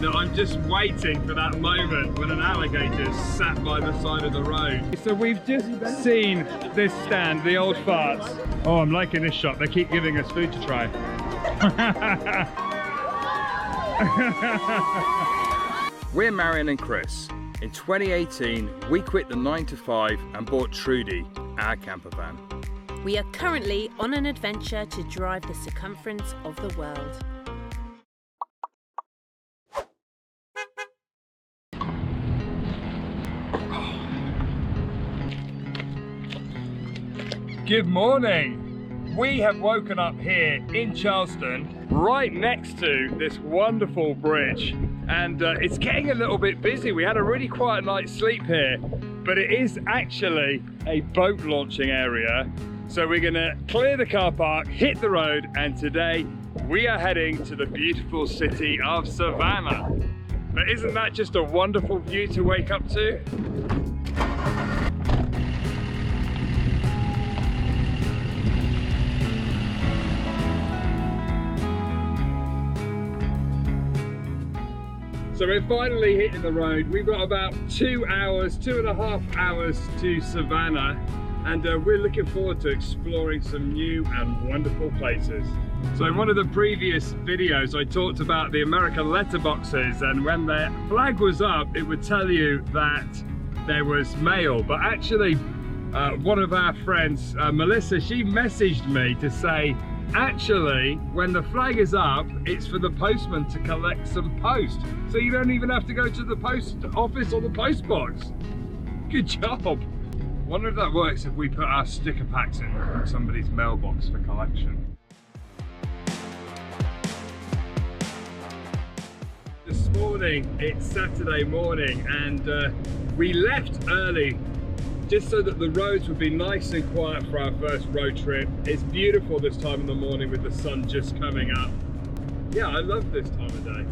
and I'm just waiting for that moment when an alligator sat by the side of the road. So we've just seen this stand, the Old Farts. Oh, I'm liking this shop. They keep giving us food to try. We're Marion and Chris. In 2018, we quit the 9-to-5 and bought Trudy, our camper van. We are currently on an adventure to drive the circumference of the world. Good morning. We have woken up here in Charleston, right next to this wonderful bridge, and it's getting a little bit busy. We had a really quiet night's sleep here, but it is actually a boat launching area. So we're gonna clear the car park, hit the road, and today we are heading to the beautiful city of Savannah. But isn't that just a wonderful view to wake up to? So we're finally hitting the road. We've got about 2 hours, 2.5 hours to Savannah, and we're looking forward to exploring some new and wonderful places. So in one of the previous videos, I talked about the American letterboxes, and when their flag was up, it would tell you that there was mail. But actually, one of our friends, Melissa, she messaged me to say, actually, when the flag is up, it's for the postman to collect some post. So you don't even have to go to the post office or the post box. Good job. Wonder if that works if we put our sticker packs in somebody's mailbox for collection. This morning, it's Saturday morning, and we left early just so that the roads would be nice and quiet for our first road trip. It's beautiful this time in the morning with the sun just coming up. Yeah, I love this time of day.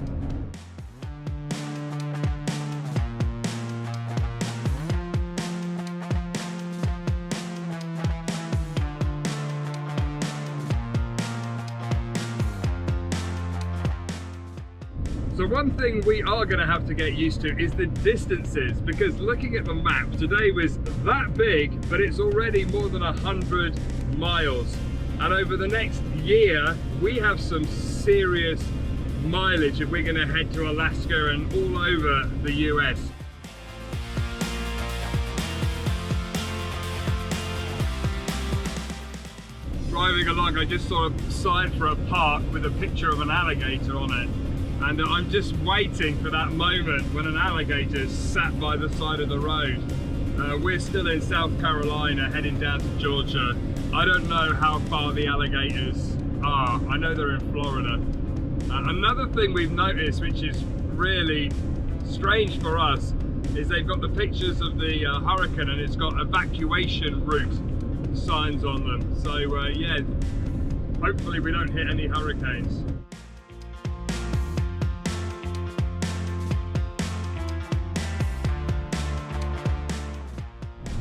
So one thing we are going to have to get used to is the distances, because looking at the map, today was that big, but it's already more than 100 miles. And over the next year, we have some serious mileage if we're going to head to Alaska and all over the US. Driving along, I just saw a sign for a park with a picture of an alligator on it. And I'm just waiting for that moment when an alligator sat by the side of the road. We're still in South Carolina, heading down to Georgia. I don't know how far the alligators are. I know they're in Florida. Another thing we've noticed, which is really strange for us, is they've got the pictures of the hurricane, and it's got evacuation route signs on them. So yeah, hopefully we don't hit any hurricanes.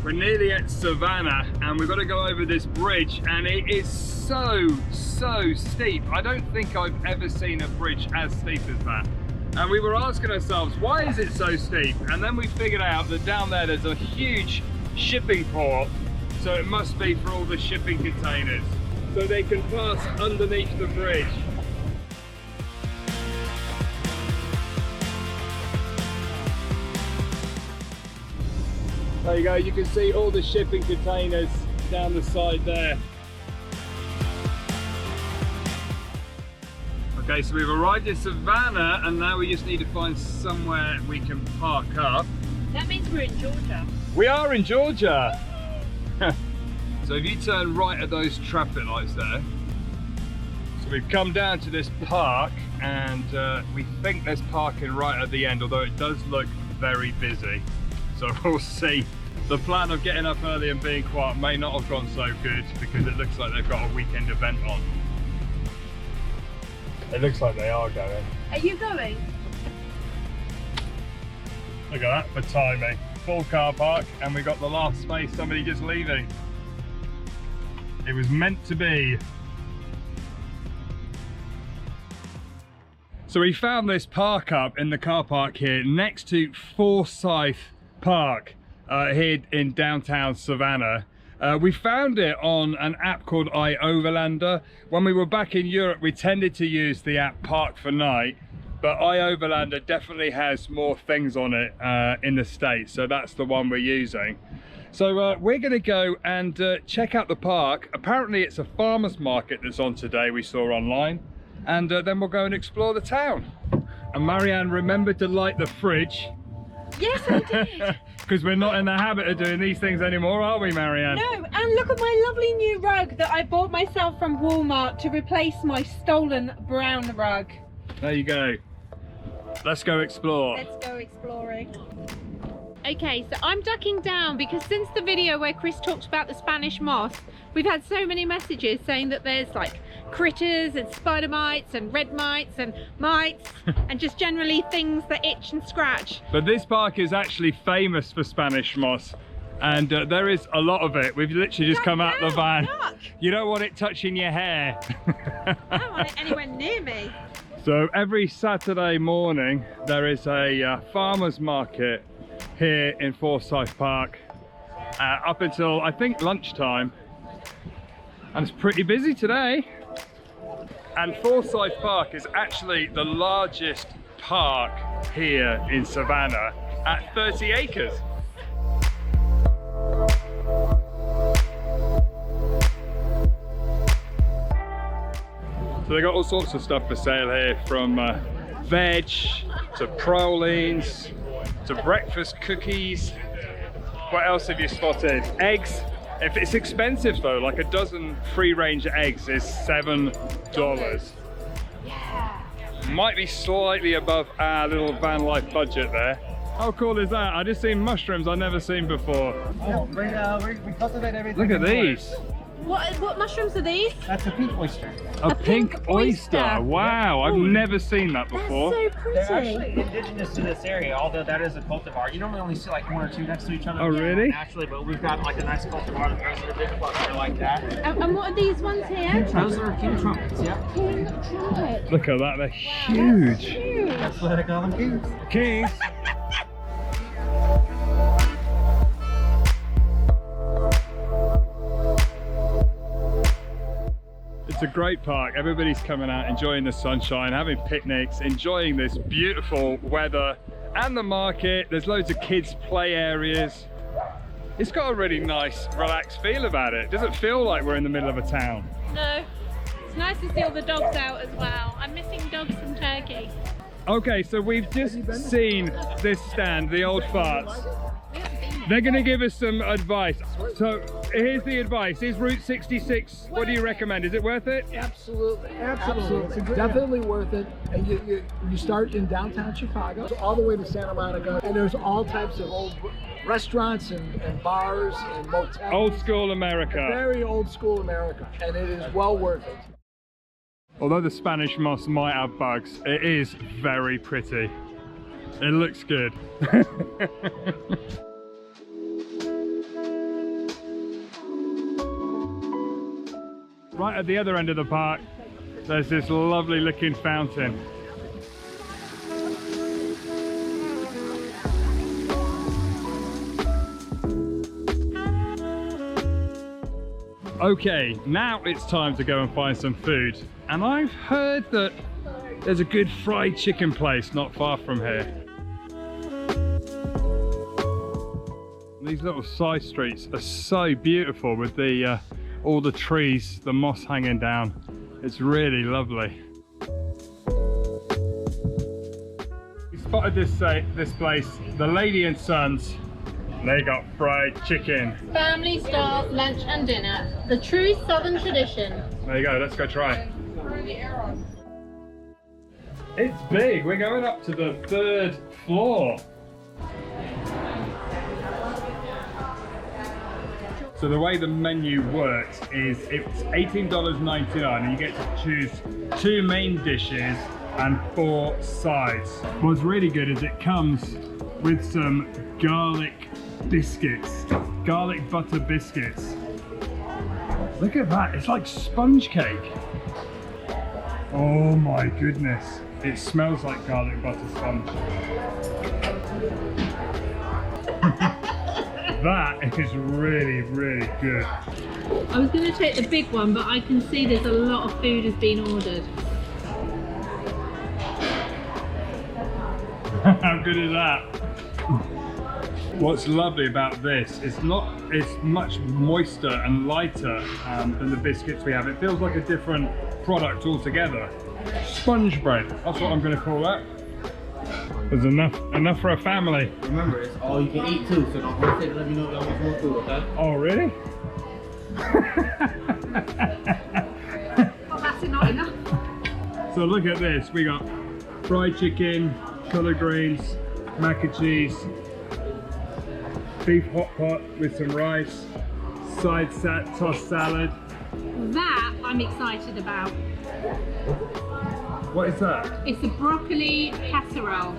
We're nearly at Savannah, and we've got to go over this bridge, and it is so steep. I don't think I've ever seen a bridge as steep as that. And we were asking ourselves, why is it so steep? And then we figured out that down there's a huge shipping port, so it must be for all the shipping containers, so they can pass underneath the bridge. There you go, you can see all the shipping containers down the side there. Okay, so we've arrived in Savannah, and now we just need to find somewhere we can park up. That means we're in Georgia. We are in Georgia! So if you turn right at those traffic lights there, so we've come down to this park, and we think there's parking right at the end, although it does look very busy. So we'll see. The plan of getting up early and being quiet may not have gone so good, because it looks like they've got a weekend event on. It looks like they are going. Are you going? Look at that for timing. Full car park, and we got the last space, somebody just leaving. It was meant to be. So we found this park up in the car park here next to Forsyth Park here in downtown Savannah. We found it on an app called iOverlander. When we were back in Europe, we tended to use the app Park4Night, but iOverlander definitely has more things on it in the States, so that's the one we're using. So we're going to go and check out the park. Apparently it's a farmer's market that's on today, we saw online, and then we'll go and explore the town. And Marianne remembered to light the fridge. Yes, I did. Because we're not in the habit of doing these things anymore, are we, Marianne? No, and look at my lovely new rug that I bought myself from Walmart to replace my stolen brown rug. There you go. Let's go explore. Let's go exploring. Okay, so I'm ducking down because since the video where Chris talked about the Spanish moss, we've had so many messages saying that there's like critters and spider mites and red mites and mites and just generally things that itch and scratch. But this park is actually famous for Spanish moss, and there is a lot of it. We've literally just come out the van. Duck. You don't want it touching your hair. I don't want it anywhere near me. So every Saturday morning there is a farmer's market here in Forsyth Park up until I think lunchtime, and it's pretty busy today. And Forsyth Park is actually the largest park here in Savannah at 30 acres. So they got all sorts of stuff for sale here, from veg to pralines to breakfast cookies. What else have you spotted? Eggs. If it's expensive though, like a dozen free-range eggs is $7. Yeah. Might be slightly above our little van life budget there. How cool is that? I just seen mushrooms I've never seen before. Oh, we cultivate everything. Look at indoors. these. What mushrooms are these? That's a pink oyster. A pink pink oyster. oyster. Wow, I've never seen that That's before. so They're pretty. actually indigenous to this area, although that is a cultivar. You normally only see like one or two next to each other. Oh, really? Naturally, but we've got like a nice cultivar that grows in a big cluster like that. And what are these ones here? Those are king trumpets, yeah. King trumpet. Look at that, they're huge. Huge. That's what I call them kings. Kings. It's a great park. Everybody's coming out, enjoying the sunshine, having picnics, enjoying this beautiful weather and the market. There's loads of kids' play areas. It's got a really nice, relaxed feel about it. It doesn't feel like we're in the middle of a town. No. It's nice to see all the dogs out as well. I'm missing dogs from Turkey. Okay, so we've just seen this stand, the Old Farts. They're going to give us some advice. So here's the advice. Is Route 66, what do you recommend? Is it worth it? Absolutely, absolutely. It's definitely worth it. And you start in downtown Chicago, so all the way to Santa Monica, and there's all types of old restaurants and bars and motels. Old school America. Very old school America, and it is well worth it. Although the Spanish moss might have bugs, it is very pretty. It looks good. Right at the other end of the park, there's this lovely looking fountain. Okay, now it's time to go and find some food. And I've heard that there's a good fried chicken place not far from here. These little side streets are so beautiful with the all the trees, the moss hanging down. It's really lovely. We spotted this place, the Lady and Sons. They got fried chicken. Family style lunch and dinner. The true Southern tradition. There you go, let's go try. It's big, we're going up to the 3rd floor. So the way the menu works is it's $18.99 and you get to choose 2 main dishes and 4 sides. What's really good is it comes with some garlic biscuits, garlic butter biscuits. Look at that, it's like sponge cake. Oh my goodness. It smells like garlic butter sponge. That is really, really good. I was going to take the big one, but I can see there's a lot of food has been ordered. How good is that? What's lovely about this is it's much moister and lighter than the biscuits we have. It feels like a different product altogether. Sponge bread, that's what I'm going to call that. There's enough for a family. Remember, it's all you can eat too, so don't hesitate to let me know if y'all want more food, okay? Oh, really? Well, that's not enough. So look at this, we got fried chicken, collard greens, mac and cheese, beef hot pot with some rice, tossed salad. That I'm excited about. What is that? It's a broccoli casserole.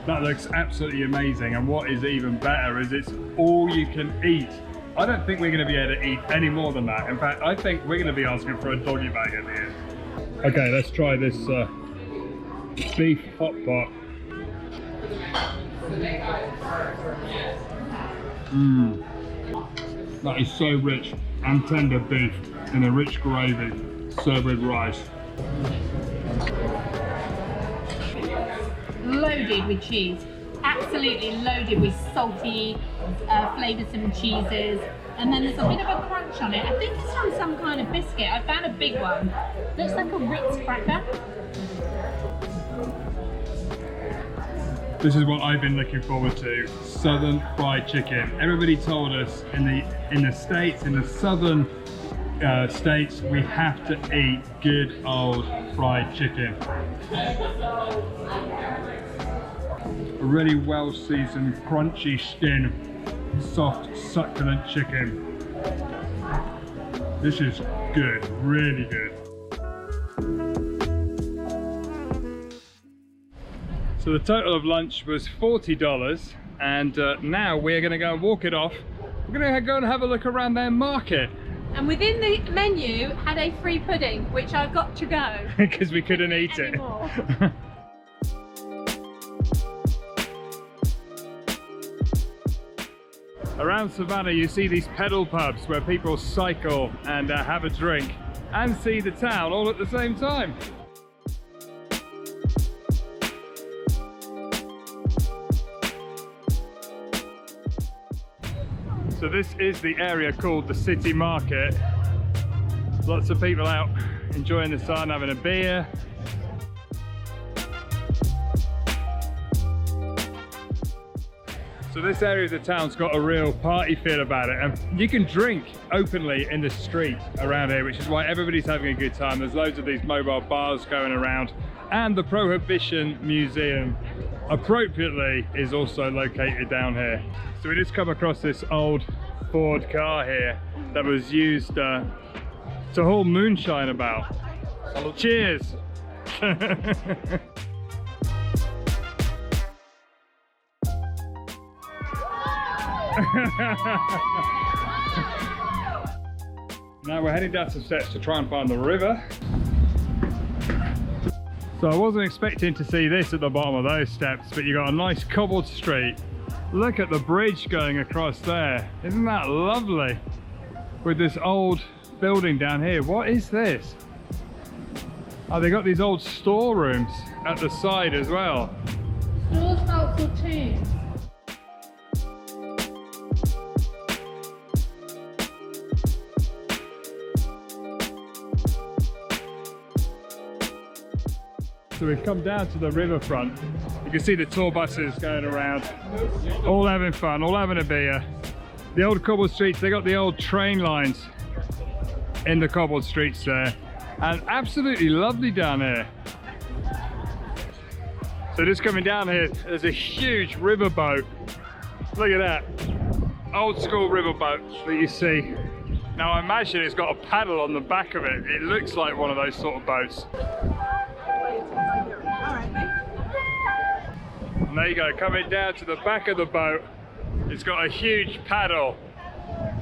That looks absolutely amazing, and what is even better is it's all you can eat. I don't think we're going to be able to eat any more than that. In fact, I think we're going to be asking for a doggy bag at the end. Okay, let's try this beef hot pot. That is so rich and tender beef in a rich gravy served with rice. Loaded with cheese. Absolutely loaded with salty, flavoursome cheeses. And then there's a bit of a crunch on it. I think it's from some kind of biscuit. I found a big one. Looks like a Ritz cracker. This is what I've been looking forward to, southern fried chicken. Everybody told us in the States, in the southern states, we have to eat good old fried chicken. A really well seasoned, crunchy skin, soft, succulent chicken. This is good, really good. So the total of lunch was $40, and now we're going to go and walk it off. We're going to go and have a look around their market. And within the menu had a free pudding, which I've got to go. Because we couldn't eat it. Around Savannah you see these pedal pubs where people cycle and have a drink and see the town all at the same time. So this is the area called the City Market. Lots of people out enjoying the sun, having a beer. So this area of the town's got a real party feel about it, and you can drink openly in the street around here, which is why everybody's having a good time. There's loads of these mobile bars going around, and the Prohibition Museum, appropriately, is also located down here. So we just come across this old Ford car here that was used to haul moonshine about. Cheers! Now we're heading down some steps to try and find the river. So I wasn't expecting to see this at the bottom of those steps, but you got a nice cobbled street. Look at the bridge going across there. Isn't that lovely? With this old building down here. What is this? Oh, they got these old storerooms at the side as well. Stores, vaults or tombs? So we've come down to the riverfront. You can see the tour buses going around, all having fun, all having a beer. The old cobbled streets, they got the old train lines in the cobbled streets there, and absolutely lovely down here. So just coming down here, there's a huge riverboat. Look at that, old school riverboat that you see. Now I imagine it's got a paddle on the back of it. It looks like one of those sort of boats. And there you go, coming down to the back of the boat, it's got a huge paddle.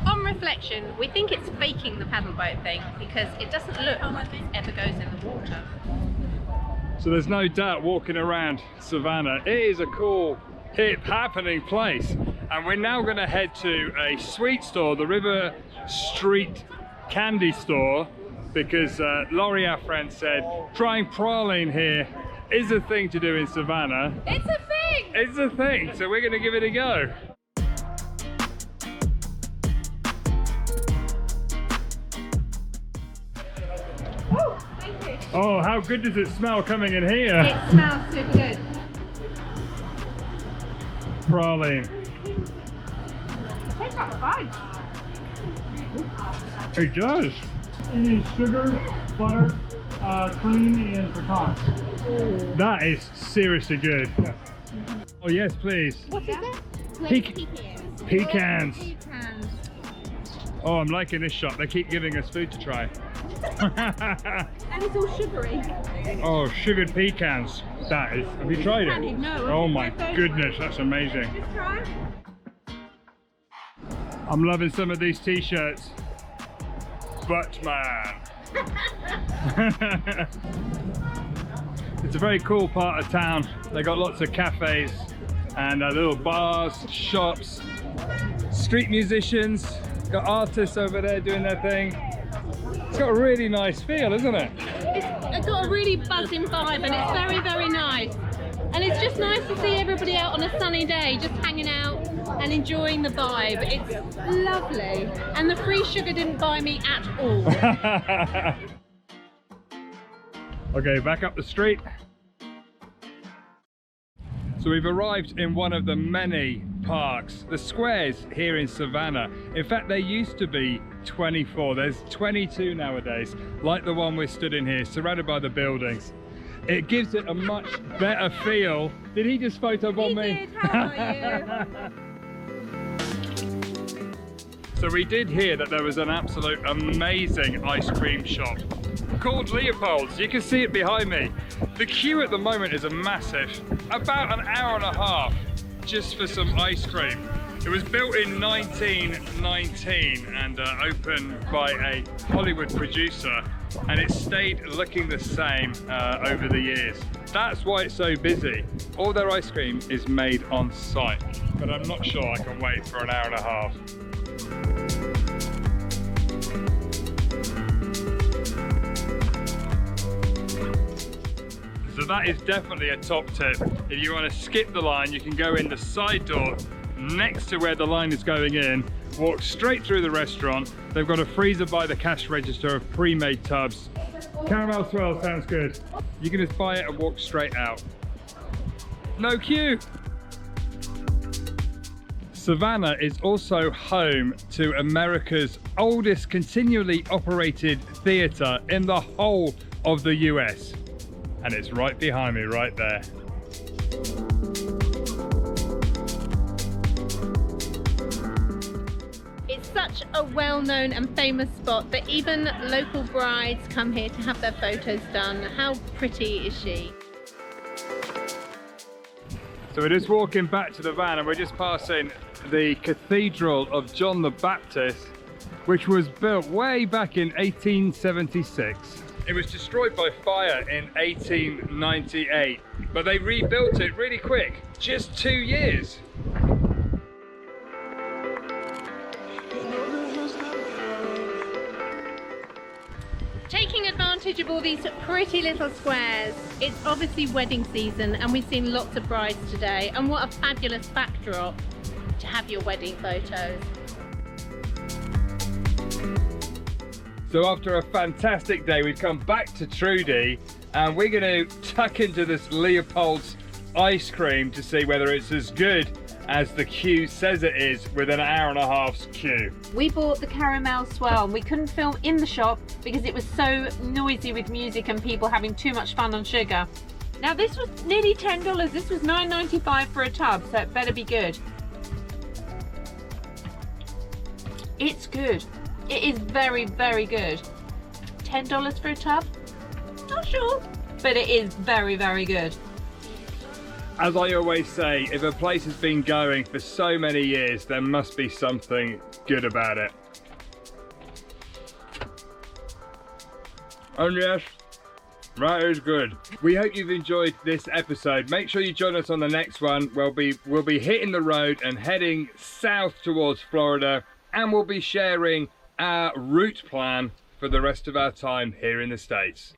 On reflection, we think it's faking the paddle boat thing because it doesn't look like it ever goes in the water. So there's no doubt walking around Savannah, it is a cool, hip, happening place. And we're now going to head to a sweet store, the River Street Candy Store, because Laurie, our friend, said trying praline here is a thing to do in Savannah. It's a thing! It's a thing, so we're going to give it a go. Oh, thank you. Oh, how good does it smell coming in here? It smells super good. Praline. Tastes like fine. It does. You need sugar, butter, cream, and pecans. That is seriously good. Oh yes, please. What is it? Pecans. Pecans. Oh, I'm liking this shop. They keep giving us food to try. And it's all sugary. Oh, sugared pecans. That is. Have you tried it? No. Oh my goodness, that's amazing. Just try. I'm loving some of these t-shirts. Buttman. It's a very cool part of town. They got lots of cafes and little bars, shops, street musicians, got artists over there doing their thing. It's got a really nice feel, isn't it? It's got a really buzzing vibe and it's very, very nice. And it's just nice to see everybody out on a sunny day, just hanging out and enjoying the vibe. It's lovely. And the free sugar didn't buy me at all. Okay, back up the street. So we've arrived in one of the many parks, the squares here in Savannah. In fact, there used to be 24. There's 22 nowadays, like the one we're stood in here, surrounded by the buildings. It gives it a much better feel. Did he just photobomb me? He did, how are you? So we did hear that there was an absolute amazing ice cream shop called Leopold's. You can see it behind me. The queue at the moment is a massive, about an hour and a half just for some ice cream. It was built in 1919 and opened by a Hollywood producer, and it stayed looking the same over the years. That's why it's so busy. All their ice cream is made on site, but I'm not sure I can wait for an hour and a half. So that is definitely a top tip. If you want to skip the line, you can go in the side door next to where the line is going in, walk straight through the restaurant. They've got a freezer by the cash register of pre-made tubs. Caramel swirl sounds good. You can just buy it and walk straight out. No queue. Savannah is also home to America's oldest continually operated theatre in the whole of the US. And it's right behind me, right there. It's such a well-known and famous spot that even local brides come here to have their photos done. How pretty is she? So we're just walking back to the van and we're just passing the Cathedral of John the Baptist, which was built way back in 1876. It was destroyed by fire in 1898, but they rebuilt it really quick, just 2 years. Taking advantage of all these pretty little squares, it's obviously wedding season and we've seen lots of brides today, and what a fabulous backdrop to have your wedding photos. So after a fantastic day, we've come back to Trudy and we're going to tuck into this Leopold's ice cream to see whether it's as good as the queue says it is with an hour and a half's queue. We bought the caramel swirl and we couldn't film in the shop because it was so noisy with music and people having too much fun on sugar. Now this was nearly $10, this was $9.95 for a tub, so it better be good. It's good. It is very, very good. $10 for a tub? Not sure, but it is very, very good. As I always say, if a place has been going for so many years, there must be something good about it. And yes, Right, it was good. We hope you've enjoyed this episode. Make sure you join us on the next one. We'll be hitting the road and heading south towards Florida, and we'll be sharing our route plan for the rest of our time here in the States.